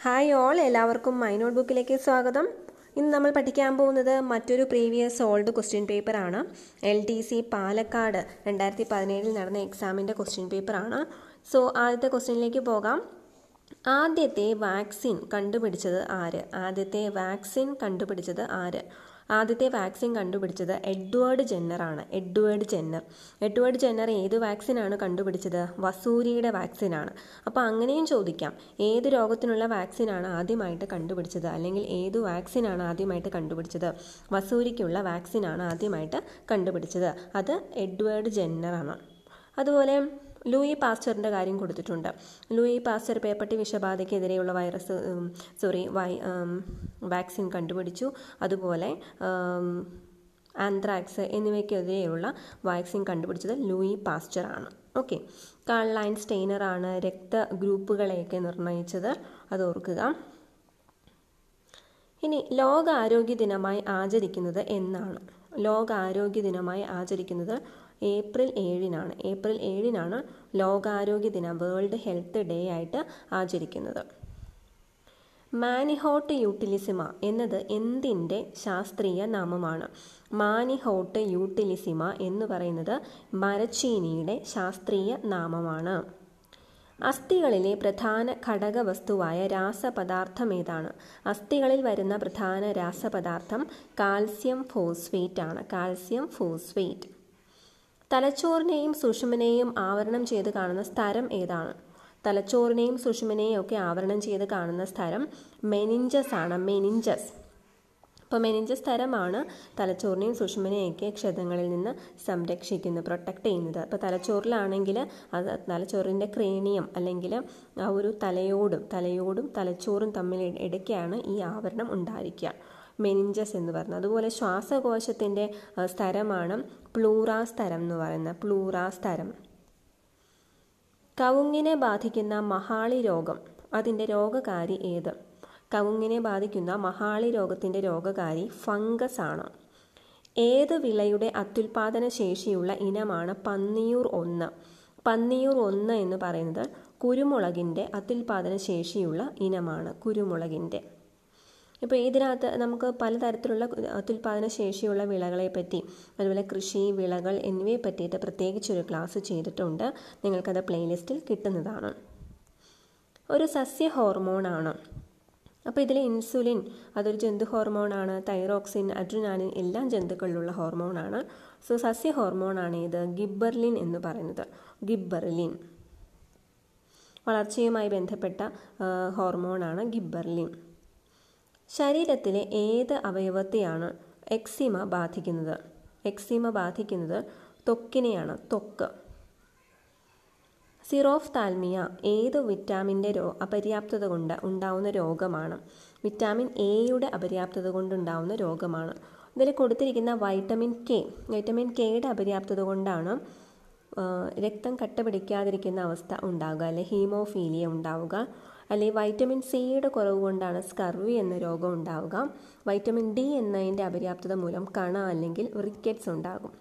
Hi all, എല്ലാവർക്കും my not ബുക്കിലേക്ക് സ്വാഗതം. ഇന്ന് നമ്മൾ പഠിക്കാൻ പോകുന്നത് മറ്റൊരു പ്രീവിയസ് ഓൾഡ് ക്വസ്റ്റ്യൻ പേപ്പറാണ്. LDC പാലക്കാട് 2017 നടന്ന എക്സാമിൻ്റെ ക്വസ്റ്റ്യൻ പേപ്പറാണ്. സോ ആദ്യത്തെ ക്വസ്റ്റ്യനിലേക്ക് പോകാം. ആദ്യത്തെ വാക്സിൻ കണ്ടുപിടിച്ചത് എഡ്വേർഡ് ജെന്നറാണ്. എഡ്വേർഡ് ജെന്നർ ഏത് വാക്സിനാണ് കണ്ടുപിടിച്ചത്? വസൂരിയുടെ വാക്സിനാണ്. അപ്പോൾ അങ്ങനെയും ചോദിക്കാം, ഏത് രോഗത്തിനുള്ള വാക്സിനാണ് ആദ്യമായിട്ട് കണ്ടുപിടിച്ചത്, അല്ലെങ്കിൽ ഏത് വാക്സിനാണ് ആദ്യമായിട്ട് കണ്ടുപിടിച്ചത്? വസൂരിക്കുള്ള വാക്സിനാണ് ആദ്യമായിട്ട് കണ്ടുപിടിച്ചത്. അത് എഡ്വേർഡ് ജെന്നറാണ്. അതുപോലെ ലൂയി പാസ്റ്ററിൻ്റെ കാര്യം കൊടുത്തിട്ടുണ്ട്. ലൂയി പാസ്റ്റർ പേപ്പട്ടി വിഷബാധയ്ക്കെതിരെയുള്ള വാക്സിൻ കണ്ടുപിടിച്ചു. അതുപോലെ ആന്ത്രാക്സ് എന്നിവയ്ക്കെതിരെയുള്ള വാക്സിൻ കണ്ടുപിടിച്ചത് ലൂയി പാസ്റ്റർ ആണ്. ഓക്കെ. കാൾ ലൈൻ സ്റ്റെയ്നറാണ് രക്തഗ്രൂപ്പുകളെയൊക്കെ നിർണ്ണയിച്ചത്. അത് ഓർക്കുക. ഇനി ലോകാരോഗ്യ ദിനമായി ആചരിക്കുന്നത് എന്നാണ്? ലോകാരോഗ്യ ദിനമായി ആചരിക്കുന്നത് ഏപ്രിൽ 7-നാണ്. ഏപ്രിൽ 7-നാണ് ലോകാരോഗ്യ ദിനം, വേൾഡ് ഹെൽത്ത് ഡേ ആയിട്ട് ആചരിക്കുന്നത്. മാനിഹോട്ട് യൂട്ടിലിസിമ എന്നത് എന്തിൻ്റെ ശാസ്ത്രീയ നാമമാണ്? മാനിഹോട്ട് യൂട്ടിലിസിമ എന്ന് പറയുന്നത് മരച്ചീനിയുടെ ശാസ്ത്രീയ നാമമാണ്. അസ്ഥികളിലെ പ്രധാന ഘടകവസ്തുവായ രാസപദാർത്ഥം ഏതാണ്? അസ്ഥികളിൽ വരുന്ന പ്രധാന രാസപദാർത്ഥം കാൽസ്യം ഫോസ്ഫേറ്റ് ആണ്. Calcium phosphate. തലച്ചോറിനെയും സുഷുമ്നയെയും ആവരണം ചെയ്ത് കാണുന്ന സ്ഥലം ഏതാണ്? തലച്ചോറിനെയും സുഷുമ്നയെയും ഒക്കെ ആവരണം ചെയ്ത് കാണുന്ന സ്ഥലം മെനിഞ്ചസ് ആണ്. മെനിഞ്ചസ്. അപ്പോൾ മെനിഞ്ചസ് സ്ഥലമാണ് തലച്ചോറിനെയും സുഷുമ്നയെയൊക്കെ ക്ഷതങ്ങളിൽ നിന്ന് സംരക്ഷിക്കുന്നത്, പ്രൊട്ടക്റ്റ് ചെയ്യുന്നത്. അപ്പോൾ തലച്ചോറിലാണെങ്കിൽ അത് തലച്ചോറിൻ്റെ ക്രേനിയം അല്ലെങ്കിൽ ആ ഒരു തലയോടും തലച്ചോറും തമ്മിൽ ഇടയ്ക്കാണ് ഈ ആവരണം ഉണ്ടായിരിക്കുക, മെനിഞ്ചസ് എന്ന് പറയുന്നത്. അതുപോലെ ശ്വാസകോശത്തിൻ്റെ സ്ഥലമാണ് പ്ലൂറാസ്തരം എന്ന് പറയുന്നത്. പ്ലൂറാസ്തരം. കവുങ്ങിനെ ബാധിക്കുന്ന മഹാളി രോഗം, അതിൻ്റെ രോഗകാരി ഏത്? കവുങ്ങിനെ ബാധിക്കുന്ന മഹാളി രോഗത്തിൻ്റെ രോഗകാരി ഫംഗസ് ആണ്. ഏത് വിളയുടെ അത്യുൽപാദന ശേഷിയുള്ള ഇനമാണ് പന്നിയൂർ 1? പന്നിയൂർ 1 എന്ന് പറയുന്നത് കുരുമുളകിൻ്റെ അത്യുൽപാദന ശേഷിയുള്ള ഇനമാണ്. കുരുമുളകിൻ്റെ. ഇപ്പോൾ ഇതിനകത്ത് നമുക്ക് പലതരത്തിലുള്ള അത്യുൽപാദന ശേഷിയുള്ള വിളകളെ പറ്റി, അതുപോലെ കൃഷി വിളകൾ എന്നിവയെ പറ്റിയിട്ട് പ്രത്യേകിച്ചൊരു ക്ലാസ് ചെയ്തിട്ടുണ്ട്. നിങ്ങൾക്കത് പ്ലേലിസ്റ്റിൽ കിട്ടുന്നതാണ്. ഒരു സസ്യ ഹോർമോണാണ്. അപ്പോൾ ഇതിൽ ഇൻസുലിൻ അതൊരു ജന്തു ഹോർമോണാണ്. തൈറോക്സിൻ, അഡ്രിനാലിൻ എല്ലാം ജന്തുക്കളിലുള്ള ഹോർമോണാണ്. സോ സസ്യ ഹോർമോണാണ് ഇത് ഗിബ്ബർലിൻ എന്ന് പറയുന്നത്. ഗിബ്ബർലിൻ. വളർച്ചയുമായി ബന്ധപ്പെട്ട ഹോർമോണാണ് ഗിബ്ബർലിൻ. ശരീരത്തിലെ ഏത് അവയവത്തെയാണ് എക്സിമ ബാധിക്കുന്നത്? എക്സിമ ബാധിക്കുന്നത് ത്വക്കിനെയാണ്. ത്വക്ക്. സിറോഫ്താൽമിയ ഏത് വിറ്റാമിൻ്റെ അപര്യാപ്തത കൊണ്ട് ഉണ്ടാവുന്ന രോഗമാണ്? വിറ്റാമിൻ എയുടെ അപര്യാപ്തത കൊണ്ടുണ്ടാവുന്ന രോഗമാണ്. ഇതിൽ കൊടുത്തിരിക്കുന്ന വൈറ്റമിൻ കെയുടെ അപര്യാപ്തത കൊണ്ടാണ് രക്തം കട്ട പിടിക്കാതിരിക്കുന്ന അവസ്ഥ ഉണ്ടാവുക, അല്ലെങ്കിൽ ഹീമോഫീലിയ ഉണ്ടാവുക. അല്ലെങ്കിൽ വൈറ്റമിൻ സിയുടെ കുറവ് കൊണ്ടാണ് സ്കർവി എന്ന രോഗം ഉണ്ടാവുക. വൈറ്റമിൻ ഡി എന്നതിൻ്റെ അപര്യാപ്തത മൂലം കണ അല്ലെങ്കിൽ റിക്കറ്റ്സ് ഉണ്ടാകും.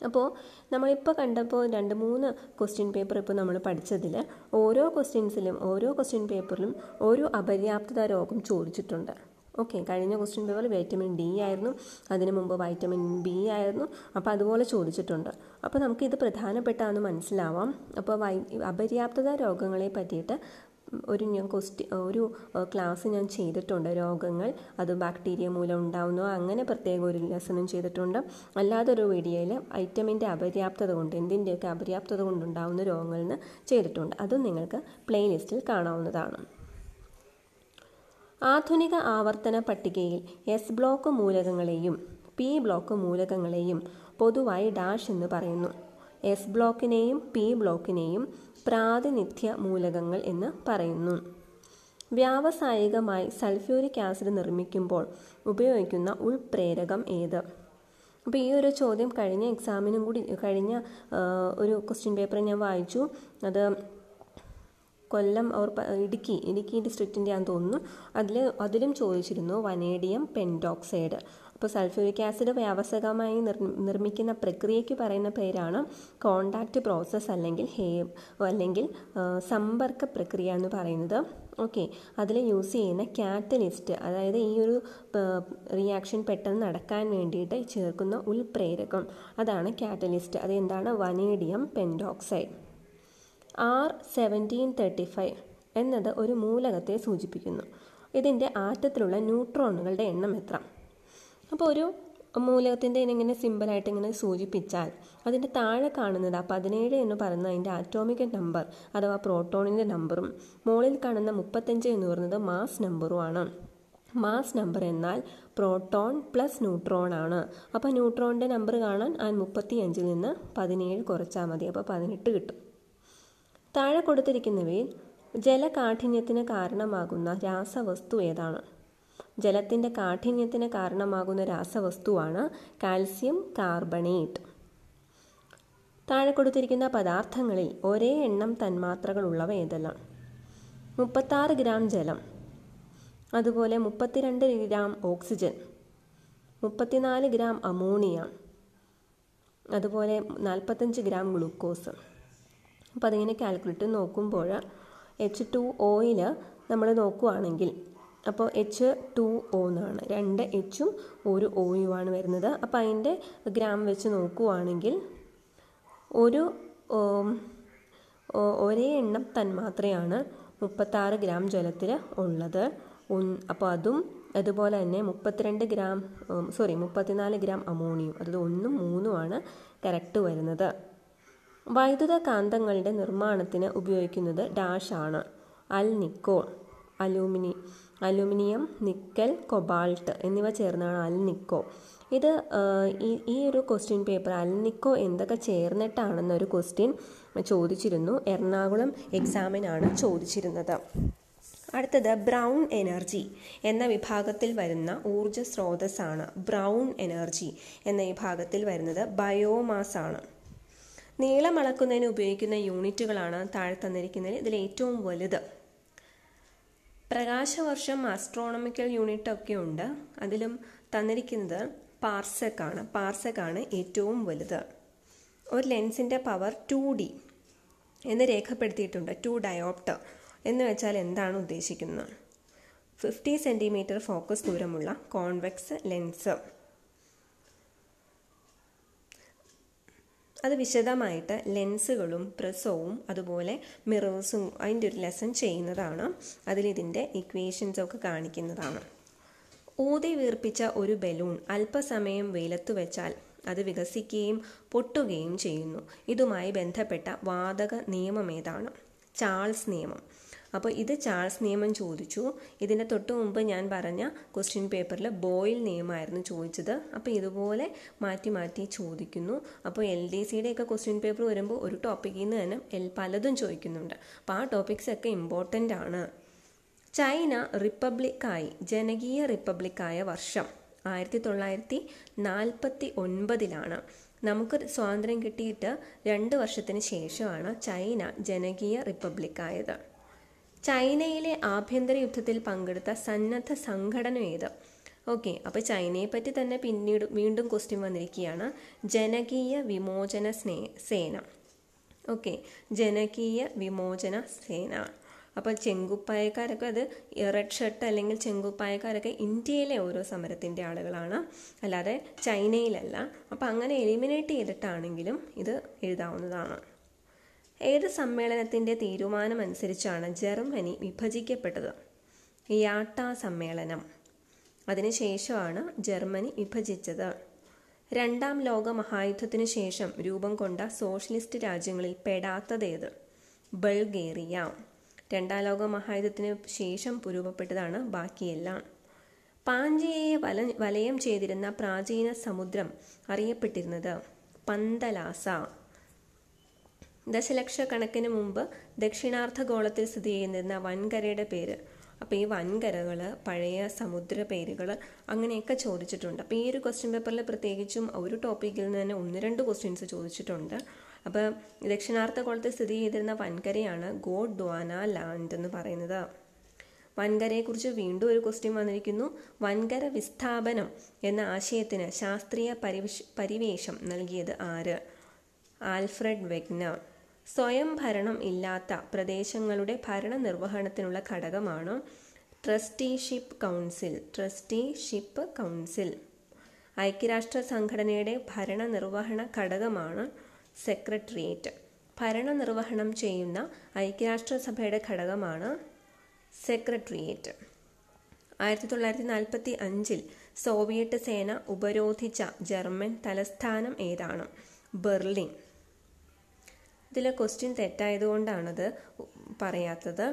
അപ്പോൾ നമ്മളിപ്പോൾ കണ്ടപ്പോൾ 2-3 ക്വസ്റ്റ്യൻ പേപ്പർ ഇപ്പോൾ നമ്മൾ പഠിച്ചതിൽ ഓരോ ക്വസ്റ്റ്യൻ പേപ്പറിലും ഒരു അപര്യാപ്തത രോഗം ചോദിച്ചിട്ടുണ്ട്. ഓക്കെ. കഴിഞ്ഞ ക്വസ്റ്റ്യൻ പേപ്പറിൽ വൈറ്റമിൻ ഡി ആയിരുന്നു, അതിനു മുമ്പ് വൈറ്റമിൻ ബി ആയിരുന്നു. അപ്പോൾ അതുപോലെ ചോദിച്ചിട്ടുണ്ട്. അപ്പോൾ നമുക്കിത് പ്രധാനപ്പെട്ടാന്ന് മനസ്സിലാവാം. അപ്പോൾ അപര്യാപ്തത രോഗങ്ങളെ പറ്റിയിട്ട് ഒരു ക്ലാസ് ഞാൻ ചെയ്തിട്ടുണ്ട്. രോഗങ്ങൾ അത് ബാക്ടീരിയ മൂലം ഉണ്ടാവുന്നോ അങ്ങനെ പ്രത്യേക ഒരു ലെസണും ചെയ്തിട്ടുണ്ട്. അല്ലാതെ ഒരു വീഡിയോയിൽ വൈറ്റമിൻ്റെ അപര്യാപ്തത കൊണ്ട്, എന്തിൻ്റെയൊക്കെ അപര്യാപ്തത കൊണ്ടുണ്ടാവുന്ന രോഗങ്ങളിൽ നിന്ന് ചെയ്തിട്ടുണ്ട്. അതും നിങ്ങൾക്ക് പ്ലേലിസ്റ്റിൽ കാണാവുന്നതാണ്. ആധുനിക ആവർത്തന പട്ടികയിൽ എസ് ബ്ലോക്ക് മൂലകങ്ങളെയും പി ബ്ലോക്ക് മൂലകങ്ങളെയും പൊതുവായി ഡാഷ് എന്ന് പറയുന്നു. എസ് ബ്ലോക്കിനെയും പി ബ്ലോക്കിനെയും പ്രാതിനിധ്യ മൂലകങ്ങൾ എന്ന് പറയുന്നു. വ്യാവസായികമായി സൾഫ്യൂരിക് ആസിഡ് നിർമ്മിക്കുമ്പോൾ ഉപയോഗിക്കുന്ന ഉൾപ്രേരകം ഏത്? അപ്പോൾ ഈ ഒരു ചോദ്യം കഴിഞ്ഞ ഒരു ക്വസ്റ്റ്യൻ പേപ്പർ ഞാൻ വായിച്ചു. അത് കൊല്ലം ഇടുക്കി ഡിസ്ട്രിക്റ്റിൻ്റെ ആണെന്ന് തോന്നുന്നു. അതിലും ചോദിച്ചിരുന്നു വനേഡിയം പെൻറ്റോക്സൈഡ്. അപ്പോൾ സൾഫ്യൂരിക് ആസിഡ് വ്യാവസായികമായി നിർമ്മിക്കുന്ന പ്രക്രിയയ്ക്ക് പറയുന്ന പേരാണ് കോണ്ടാക്റ്റ് പ്രോസസ്സ് അല്ലെങ്കിൽ സമ്പർക്ക പ്രക്രിയ എന്ന് പറയുന്നത്. ഓക്കെ, അതിൽ യൂസ് ചെയ്യുന്ന കാറ്റലിസ്റ്റ്, അതായത് ഈ ഒരു റിയാക്ഷൻ പെട്ടെന്ന് നടക്കാൻ വേണ്ടിയിട്ട് ചേർക്കുന്ന ഉൽപ്രേരകം, അതാണ് കാറ്റലിസ്റ്റ്. അതെന്താണ്? Vanadium pentoxide. R1735 എന്നത് ഒരു മൂലകത്തെ സൂചിപ്പിക്കുന്നു. ഇതിൻ്റെ ആറ്റത്തിലുള്ള ന്യൂട്രോണുകളുടെ എണ്ണം എത്ര? അപ്പോൾ ഒരു മൂലകത്തിൻ്റെ ഇങ്ങനെ സിമ്പിളായിട്ട് ഇങ്ങനെ സൂചിപ്പിച്ചാൽ അതിൻ്റെ താഴെ കാണുന്നത് 17 എന്ന് പറയുന്നത് അതിൻ്റെ ആറ്റോമിക് നമ്പർ അഥവാ പ്രോട്ടോണിൻ്റെ നമ്പറും മുകളിൽ കാണുന്ന 35 എന്ന് പറയുന്നത് മാസ് നമ്പറുമാണ്. മാസ് നമ്പർ എന്നാൽ പ്രോട്ടോൺ പ്ലസ് ന്യൂട്രോൺ ആണ്. അപ്പോൾ ന്യൂട്രോണിൻ്റെ നമ്പർ കാണാൻ ആ 35 നിന്ന് 17 കുറച്ചാൽ മതി, അപ്പോൾ 18 കിട്ടും. താഴെ കൊടുത്തിരിക്കുന്നവയിൽ ജലകാഠിന്യത്തിന് കാരണമാകുന്ന രാസവസ്തു ഏതാണ്? ജലത്തിൻ്റെ കാഠിന്യത്തിന് കാരണമാകുന്ന രാസവസ്തുവാണ് കാൽസ്യം കാർബണേറ്റ്. താഴെ കൊടുത്തിരിക്കുന്ന പദാർത്ഥങ്ങളിൽ ഒരേ എണ്ണം തന്മാത്രകളുള്ളവ ഏതെല്ലാം? 36 ഗ്രാം ജലം, അതുപോലെ 32 ഗ്രാം ഓക്സിജൻ, 34 ഗ്രാം അമോണിയ, അതുപോലെ 45 ഗ്രാം ഗ്ലൂക്കോസ്. അപ്പോൾ അതിങ്ങനെ കാൽക്കുലേറ്റ് നോക്കുമ്പോൾ H2Oയിൽ നമ്മൾ നോക്കുകയാണെങ്കിൽ അപ്പോൾ H2O എന്നാണ്, 2 Hഉം 1 Oയുമാണ് വരുന്നത്. അപ്പോൾ അതിൻ്റെ ഗ്രാം വെച്ച് നോക്കുകയാണെങ്കിൽ ഒരേ എണ്ണം തന്മാത്രയാണ് 36 ഗ്രാം ജലത്തിൽ ഉള്ളത്. അപ്പോൾ അതുപോലെ തന്നെ 34 ഗ്രാം അമോണിയം, അത് 1ഉം 3ഉമാണ് കറക്റ്റ് വരുന്നത്. വൈദ്യുത കാന്തങ്ങളുടെ നിർമ്മാണത്തിന് ഉപയോഗിക്കുന്നത് ഡാഷാണ്. അൽനിക്കോൾ, അലൂമിനിയം, നിക്കൽ, കൊബാൾട്ട് എന്നിവ ചേർന്നാണ് അൽനിക്കോ. ഇത് ഈ ഒരു ക്വസ്റ്റ്യൻ പേപ്പർ അൽനിക്കോ എന്തൊക്കെ ചേർന്നിട്ടാണെന്നൊരു ക്വസ്റ്റ്യൻ ചോദിച്ചിരുന്നു. എറണാകുളം എക്സാമിനാണ് ചോദിച്ചിരുന്നത്. അടുത്തത് ബ്രൗൺ എനർജി എന്ന വിഭാഗത്തിൽ വരുന്ന ഊർജ സ്രോതസ്സാണ്. ബ്രൗൺ എനർജി എന്ന വിഭാഗത്തിൽ വരുന്നത് ബയോമാസ് ആണ്. നീളം അളക്കുന്നതിന് ഉപയോഗിക്കുന്ന യൂണിറ്റുകളാണ് താഴെ തന്നിരിക്കുന്നതിൽ ഇതിൽ ഏറ്റവും വലുത്. പ്രകാശവർഷം ആസ്ട്രോണമിക്കൽ യൂണിറ്റ് ഒക്കെ ഉണ്ട്, അതിലും തന്നിരിക്കുന്നത് പാർസെക്കാണ് ഏറ്റവും വലുത്. ഒരു ലെൻസിൻ്റെ പവർ 2D എന്ന് രേഖപ്പെടുത്തിയിട്ടുണ്ട്. 2 ഡയോപ്റ്റർ എന്ന് വെച്ചാൽ എന്താണ് ഉദ്ദേശിക്കുന്നത്? 50 സെൻറ്റിമീറ്റർ ഫോക്കസ് ദൂരമുള്ള കോൺവെക്സ് ലെൻസ്. അത് വിശദമായിട്ട് ലെൻസുകളും പ്രിസവും അതുപോലെ മിറേഴ്സും അതിൻ്റെ ഒരു ലെസൺ ചെയ്യുന്നതാണ്. അതിലിതിൻ്റെ ഇക്വേഷൻസൊക്കെ കാണിക്കുന്നതാണ്. ഊതി വീർപ്പിച്ച ഒരു ബലൂൺ അല്പസമയം വെയിലത്ത് വെച്ചാൽ അത് വികസിക്കുകയും പൊട്ടുകയും ചെയ്യുന്നു. ഇതുമായി ബന്ധപ്പെട്ട വാതക നിയമം ഏതാണ്? ചാൾസ് നിയമം. അപ്പോൾ ഇത് ചാൾസ് നിയമം ചോദിച്ചു. ഇതിൻ്റെ തൊട്ട് മുമ്പ് ഞാൻ പറഞ്ഞ ക്വസ്റ്റ്യൻ പേപ്പറിൽ ബോയിൽ നിയമമായിരുന്നു ചോദിച്ചത്. അപ്പോൾ ഇതുപോലെ മാറ്റി മാറ്റി ചോദിക്കുന്നു. അപ്പോൾ LDCയുടെയൊക്കെ ക്വസ്റ്റ്യൻ പേപ്പർ വരുമ്പോൾ ഒരു ടോപ്പിക്കിൽ നിന്ന് തന്നെ പലതും ചോദിക്കുന്നുണ്ട്. അപ്പോൾ ആ ടോപ്പിക്സ് ഒക്കെ ഇമ്പോർട്ടൻ്റ് ആണ്. ചൈന ജനകീയ റിപ്പബ്ലിക്കായ വർഷം 1949 നമുക്ക് സ്വാതന്ത്ര്യം കിട്ടിയിട്ട് 2 വർഷത്തിന് ശേഷമാണ് ചൈന ജനകീയ റിപ്പബ്ലിക്കായത്. ചൈനയിലെ ആഭ്യന്തര യുദ്ധത്തിൽ പങ്കെടുത്ത സന്നദ്ധ സംഘടന ഏത്? ഓക്കെ, അപ്പോൾ ചൈനയെ പറ്റി തന്നെ വീണ്ടും ക്വസ്റ്റ്യൻ വന്നിരിക്കുകയാണ്. ജനകീയ വിമോചന സേന. ഓക്കെ, ജനകീയ വിമോചന സേന. അപ്പോൾ ചെങ്കുപ്പായക്കാരൊക്കെ, അത് റെഡ് ഷർട്ട് അല്ലെങ്കിൽ ചെങ്കുപ്പായക്കാരൊക്കെ ഇന്ത്യയിലെ ഓരോ സമരത്തിൻ്റെ ആളുകളാണ്, അല്ലാതെ ചൈനയിലല്ല. അപ്പോൾ അങ്ങനെ എലിമിനേറ്റ് ചെയ്തിട്ടാണെങ്കിലും ഇത് എഴുതാവുന്നതാണ്. ഏത് സമ്മേളനത്തിൻ്റെ തീരുമാനമനുസരിച്ചാണ് ജർമ്മനി വിഭജിക്കപ്പെട്ടത്? യാട്ട സമ്മേളനം. അതിനുശേഷമാണ് ജർമ്മനി വിഭജിച്ചത്. 2ാം ലോക മഹായുദ്ധത്തിനു ശേഷം രൂപം കൊണ്ട സോഷ്യലിസ്റ്റ് രാജ്യങ്ങളിൽ പെടാത്തതേത്? ബൾഗേറിയ. 2ാം ലോക മഹായുദ്ധത്തിന് ശേഷം രൂപപ്പെട്ടതാണ് ബാക്കിയെല്ലാം. പാഞ്ചിയയെ വലയം ചെയ്തിരുന്ന പ്രാചീന സമുദ്രം അറിയപ്പെട്ടിരുന്നത് പന്തലാസ. ദശലക്ഷക്കണക്കിന് മുമ്പ് ദക്ഷിണാർദ്ധഗോളത്തിൽ സ്ഥിതി ചെയ്യുന്നിരുന്ന വൻകരയുടെ പേര്. അപ്പോൾ ഈ വൻകരകൾ, പഴയ സമുദ്ര പേരുകൾ അങ്ങനെയൊക്കെ ചോദിച്ചിട്ടുണ്ട്. അപ്പോൾ ഈ ഒരു ക്വസ്റ്റ്യൻ പേപ്പറിൽ പ്രത്യേകിച്ചും ഒരു ടോപ്പിക്കിൽ നിന്ന് തന്നെ 1-2 ക്വസ്റ്റ്യൻസ് ചോദിച്ചിട്ടുണ്ട്. അപ്പോൾ ദക്ഷിണാർദ്ധഗോളത്തിൽ സ്ഥിതി ചെയ്തിരുന്ന വൻകരയാണ് ഗോഡ്വാന ലാൻഡ് എന്ന് പറയുന്നത്. വൻകരയെക്കുറിച്ച് വീണ്ടും ഒരു ക്വസ്റ്റ്യൻ വന്നിരിക്കുന്നു. വൻകര വിസ്ഥാപനം എന്ന ആശയത്തിന് ശാസ്ത്രീയ പരിവേഷം നൽകിയത് ആര്? Alfred Wegener. സ്വയം ഭരണം ഇല്ലാത്ത പ്രദേശങ്ങളുടെ ഭരണനിർവഹണത്തിനുള്ള ഘടകമാണ് ട്രസ്റ്റിഷിപ്പ് കൗൺസിൽ. ഐക്യരാഷ്ട്ര സംഘടനയുടെ ഭരണനിർവഹണ ഘടകമാണ് സെക്രട്ടേറിയറ്റ്. ഭരണനിർവഹണം ചെയ്യുന്ന ഐക്യരാഷ്ട്രസഭയുടെ ഘടകമാണ് സെക്രട്ടേറിയറ്റ്. 1945 സോവിയറ്റ് സേന ഉപരോധിച്ച ജർമ്മൻ തലസ്ഥാനം ഏതാണ്? ബെർലിൻ. ഇതിലെ ക്വസ്റ്റ്യൻ തെറ്റായതുകൊണ്ടാണത് പറയാത്തത്.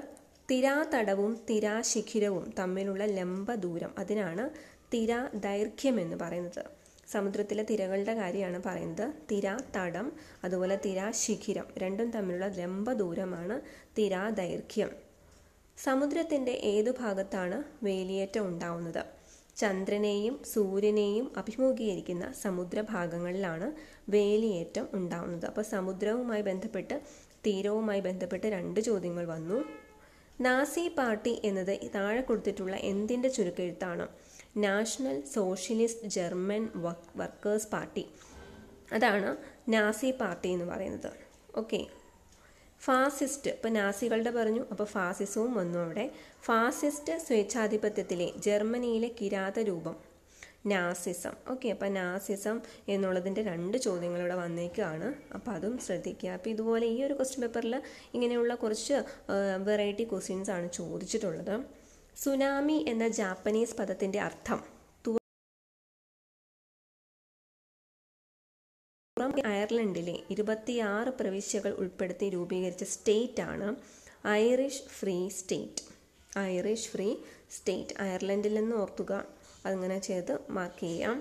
തിരാതടവും തിരാശിഖിരവും തമ്മിലുള്ള ലംബ ദൂരം, അതിനാണ് തിരാദൈർഘ്യം എന്ന് പറയുന്നത്. സമുദ്രത്തിലെ തിരകളുടെ കാര്യമാണ് പറയുന്നത്. തിരാതടം അതുപോലെ തിരാശിഖിരം രണ്ടും തമ്മിലുള്ള ലംബ ദൂരമാണ് തിരാദൈർഘ്യം. സമുദ്രത്തിൻ്റെ ഏതു ഭാഗത്താണ് വേലിയേറ്റം ഉണ്ടാവുന്നത്? ചന്ദ്രനെയും സൂര്യനെയും അഭിമുഖീകരിക്കുന്ന സമുദ്രഭാഗങ്ങളിലാണ് വേലിയേറ്റം ഉണ്ടാവുന്നത്. അപ്പോൾ സമുദ്രവുമായി ബന്ധപ്പെട്ട് തീരവുമായി ബന്ധപ്പെട്ട് 2 ചോദ്യങ്ങൾ വന്നു. നാസി പാർട്ടി എന്നത് താഴെ കൊടുത്തിട്ടുള്ള എന്തിൻ്റെ ചുരുക്കെഴുത്താണ്? National Socialist German Workers Party, അതാണ് നാസി പാർട്ടി എന്ന് പറയുന്നത്. ഓക്കെ. ഫാസിസ്റ്റ്, ഇപ്പോൾ നാസികളുടെ പറഞ്ഞു, അപ്പോൾ ഫാസിസവും വന്നു അവിടെ. ഫാസിസ്റ്റ് സ്വേച്ഛാധിപത്യത്തിലെ ജർമ്മനിയിലെ കിരാത രൂപം നാസിസം. ഓക്കെ, അപ്പോൾ നാസിസം എന്നുള്ളതിൻ്റെ 2 ചോദ്യങ്ങൾ ഇവിടെ വന്നേക്കാണ്. അപ്പോൾ അതും ശ്രദ്ധിക്കുക. അപ്പോൾ ഇതുപോലെ ഈ ഒരു ക്വസ്റ്റ്യൻ പേപ്പറിൽ ഇങ്ങനെയുള്ള കുറച്ച് വെറൈറ്റി ക്വസ്റ്റ്യൻസ് ആണ് ചോദിച്ചിട്ടുള്ളത്. സുനാമി എന്ന ജാപ്പനീസ് പദത്തിൻ്റെ അർത്ഥം അയർലൻഡിലെ 26 പ്രവിശ്യകൾ ഉൾപ്പെടുത്തി രൂപീകരിച്ച സ്റ്റേറ്റ് ആണ് ഐറിഷ് ഫ്രീ സ്റ്റേറ്റ്. അയർലൻഡിൽ നിന്ന് ഓർത്തുക, അതങ്ങനെ ചെയ്ത് മാർക്ക് ചെയ്യാം.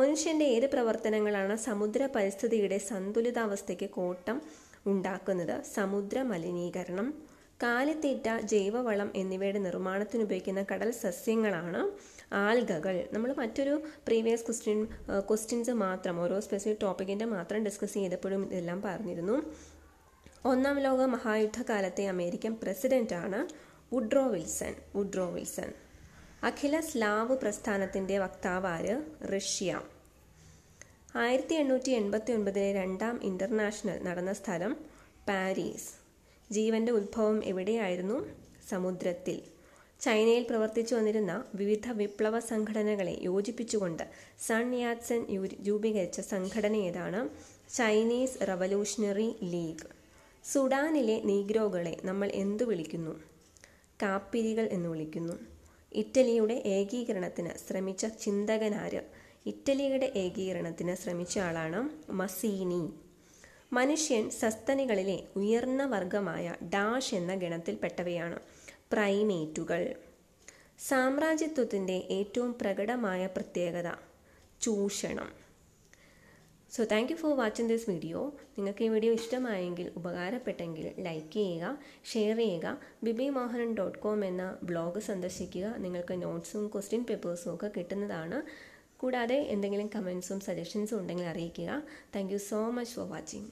മനുഷ്യൻ്റെ ഏത് പ്രവർത്തനങ്ങളാണ് സമുദ്ര പരിസ്ഥിതിയുടെ സന്തുലിതാവസ്ഥയ്ക്ക് കോട്ടം ഉണ്ടാക്കുന്നത്? സമുദ്ര മലിനീകരണം. കാലിത്തീറ്റ, ജൈവവളം എന്നിവയുടെ നിർമ്മാണത്തിന് ഉപയോഗിക്കുന്ന കടൽ സസ്യങ്ങളാണ് ആൽഗകൾ. നമ്മൾ മറ്റൊരു പ്രീവിയസ് ക്വസ്റ്റ്യൻസ് മാത്രം ഓരോ സ്പെസിഫിക് ടോപ്പിക്കിൻ്റെ മാത്രം ഡിസ്കസ് ചെയ്തപ്പോഴും ഇതെല്ലാം പറഞ്ഞിരുന്നു. 1-ാം ലോക മഹായുദ്ധകാലത്തെ അമേരിക്കൻ പ്രസിഡന്റാണ് വുഡ്രോ വിൽസൺ. അഖില സ്ലാവ് പ്രസ്ഥാനത്തിൻ്റെ വക്താവാര്? റഷ്യ. 1889 2-ാം ഇന്റർനാഷണൽ നടന്ന സ്ഥലം പാരീസ്. ജീവന്റെ ഉത്ഭവം എവിടെയായിരുന്നു? സമുദ്രത്തിൽ. ചൈനയിൽ പ്രവർത്തിച്ചു വന്നിരുന്ന വിവിധ വിപ്ലവ സംഘടനകളെ യോജിപ്പിച്ചുകൊണ്ട് സൺ യാത്സൻ രൂപീകരിച്ച സംഘടന ഏതാണ്? Chinese Revolutionary League. സുഡാനിലെ നീഗ്രോകളെ നമ്മൾ എന്തു വിളിക്കുന്നു? കാപ്പിരികൾ എന്ന് വിളിക്കുന്നു. ഇറ്റലിയുടെ ഏകീകരണത്തിന് ശ്രമിച്ച ചിന്തകനാര്? ഇറ്റലിയുടെ ഏകീകരണത്തിന് ശ്രമിച്ച ആളാണ് മസീനി. മനുഷ്യൻ സസ്തനികളിലെ ഉയർന്ന വർഗമായ ഡാഷ് എന്ന ഗണത്തിൽപ്പെട്ടവയാണ് പ്രൈമേറ്റുകൾ. സാമ്രാജ്യത്വത്തിൻ്റെ ഏറ്റവും പ്രകടമായ പ്രത്യേകത? ചൂഷണം. So thank you for watching this video. നിങ്ങൾക്ക് ഈ വീഡിയോ ഇഷ്ടമായെങ്കിൽ, ഉപകാരപ്പെട്ടെങ്കിൽ ലൈക്ക് ചെയ്യുക, ഷെയർ ചെയ്യുക. bibimohan.com എന്ന ബ്ലോഗ് സന്ദർശിക്കുക. നിങ്ങൾക്ക് നോട്ട്സും ക്വസ്റ്റ്യൻ പേപ്പേഴ്സും ഒക്കെ കിട്ടുന്നതാണ്. കൂടാതെ എന്തെങ്കിലും കമൻസും സജഷൻസും ഉണ്ടെങ്കിൽ അറിയിക്കുക. Thank you so much for watching.